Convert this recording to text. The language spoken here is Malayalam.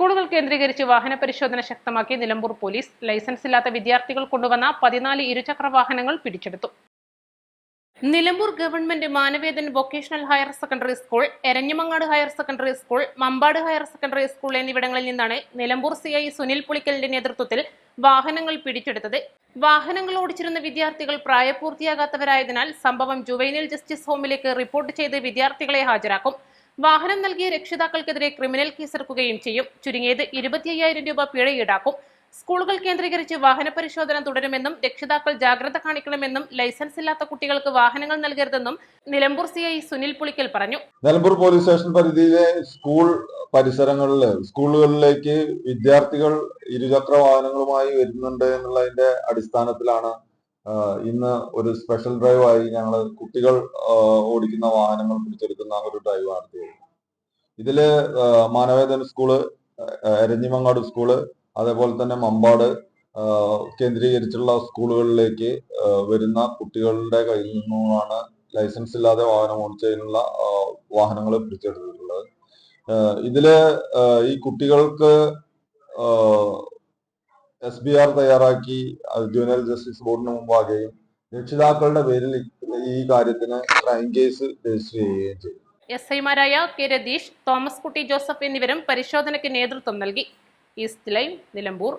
സ്കൂളുകൾ കേന്ദ്രീകരിച്ച് വാഹന പരിശോധന ശക്തമാക്കി നിലമ്പൂർ പോലീസ്. ലൈസൻസ് ഇല്ലാത്ത വിദ്യാർത്ഥികൾ കൊണ്ടുവന്ന 14 ഇരുചക്ര വാഹനങ്ങൾ പിടിച്ചെടുത്തു. Nilambur government Manavedan vocational higher secondary school, Eranhimangad higher secondary school, Mambad higher secondary school എന്നിവിടങ്ങളിൽ നിന്നാണ് നിലമ്പൂർ CI സുനിൽ പുളിക്കലിന്റെ നേതൃത്വത്തിൽ വാഹനങ്ങൾ പിടിച്ചെടുത്തത്. വാഹനങ്ങൾ ഓടിച്ചിരുന്ന വിദ്യാർത്ഥികൾ പ്രായപൂർത്തിയാകാത്തവരായതിനാൽ സംഭവം ജുവൈനൽ ജസ്റ്റിസ് ഹോമിലേക്ക് റിപ്പോർട്ട് ചെയ്ത് വിദ്യാർത്ഥികളെ ഹാജരാക്കും. വാഹനം നൽകിയ രക്ഷിതാക്കൾക്കെതിരെ ക്രിമിനൽ കേസെടുക്കുകയും ചെയ്യും. ചുരുങ്ങിയത് 25,000 രൂപ പിഴ ഈടാക്കും. സ്കൂളുകൾ കേന്ദ്രീകരിച്ച് വാഹന പരിശോധന തുടരുമെന്നും രക്ഷിതാക്കൾ ജാഗ്രത കാണിക്കണമെന്നും ലൈസൻസ് ഇല്ലാത്ത കുട്ടികൾക്ക് വാഹനങ്ങൾ നൽകരുതെന്നും നിലമ്പൂർ CI സുനിൽ പുളിക്കൽ പറഞ്ഞു. നിലമ്പൂർ പോലീസ് സ്റ്റേഷൻ പരിധിയിലെ സ്കൂൾ സ്കൂളുകളിലേക്ക് വിദ്യാർത്ഥികൾ ഇരുചക്ര വാഹനങ്ങളുമായി വരുന്നുണ്ട് എന്നുള്ളതിന്റെ അടിസ്ഥാനത്തിലാണ് ഇന്ന് ഒരു സ്പെഷ്യൽ ഡ്രൈവായി ഞങ്ങൾ കുട്ടികൾ ഓടിക്കുന്ന വാഹനങ്ങൾ പിടിച്ചെടുക്കുന്ന ഒരു ഡ്രൈവ് നടത്തിയത്. ഇതില് മാനവേദൻ സ്കൂള്, എരഞ്ഞിമങ്ങാട് സ്കൂള്, അതേപോലെ തന്നെ മമ്പാട് കേന്ദ്രീകരിച്ചുള്ള സ്കൂളുകളിലേക്ക് വരുന്ന കുട്ടികളുടെ കയ്യിൽ നിന്നുമാണ് ലൈസൻസ് ഇല്ലാതെ വാഹനം ഓടിച്ചതിനുള്ള വാഹനങ്ങൾ പിടിച്ചെടുത്തിട്ടുള്ളത്. ഇതില് ഈ കുട്ടികൾക്ക് SBR തയ്യാറാക്കി ജുവനൈൽ ജസ്റ്റിസ് ബോർഡിന് മുമ്പാകെയും രക്ഷിതാക്കളുടെ പേരിൽ ഈ കാര്യത്തിന് ക്രൈം കേസ് രജിസ്റ്റർ ചെയ്യുകയും ചെയ്തു. SI-മാരായ K. രതീഷ്, തോമസ് കുട്ടി ജോസഫ് എന്നിവരും പരിശോധനയ്ക്ക് നേതൃത്വം നൽകി. East live, Nilambur.